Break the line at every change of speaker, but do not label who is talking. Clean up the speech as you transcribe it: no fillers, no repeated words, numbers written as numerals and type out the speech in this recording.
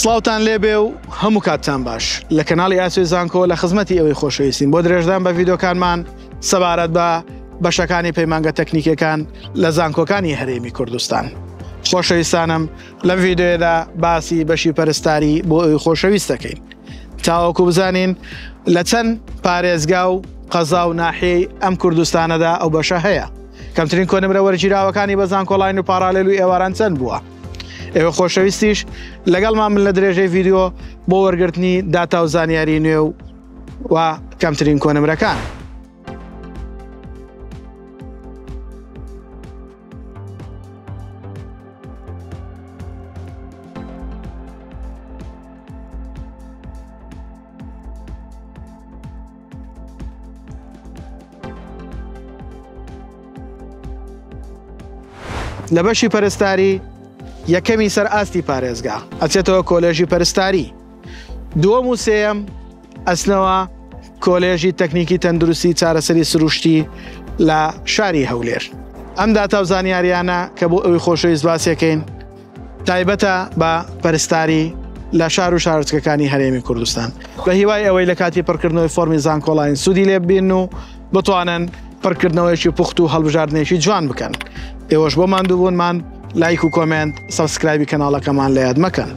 سڵاوتان لێبێ و هەموو کاتتان باش لە کەناڵی ئاسوی زانکۆ لە خزمەتی ئەوەی خۆشەویستین بۆ درێژدان بە ڤیدۆکانمان سەبارەت بە بەشەکانی پەیمانگە تەکنیکەکان لە زانکۆکانی هەرێمی کوردستان. خۆشەویستانم لەم ڤیدۆیەدا باسی بەشی پەرستاری بۆ ئەوەی خۆشەویست دەکەین تاوەکو بزانین لە چەند پارێزگا و قەزا و ناحیەی ئەم کوردستانەدا ئەو بەشە هەیە. کەمترین کۆنمرە وەرگیراوەکانی بە زانکۆڵاین و پارالێل و ئێواران چەند بووە. ئێوە خۆشەویستیش لەگەڵمان من لە درێژەی ڤیدیۆ بۆ وەرگرتنی داتا و زانیاری نوێ و کەمترین کۆنمرەکان. لە بەشی پەرستاری یەکەمی سەر ئاستی پارێزگا ئەچێتەوە کۆلێژی پەرستاری، دووەم و سێەم ئەچنەوە کۆلێژی تەکنیکی تەندروستی چارەسەری سروشتی لە شاری هەولێر. ئەم داتا و زانیاریانە کە بۆ ئەوەی خۆشەویست باسیەکەین تایبەتە بە پەرستاری لە شار و شارچکەکانی هەرێمی کوردستان بە هیوای ئەوەی لە کاتی پڕکردنەوەی فۆرمی زانکۆڵاین سوودی لێ ببین و بتوانن پڕکردنەوەیکی پوخت و هەڵبژاردنێکی جوان بکەن. ئێوەش بۆ ماندووبوونمان لایک و کۆمنت سەبسکرایبی کەناڵەکەمان لە یاد مەکەن.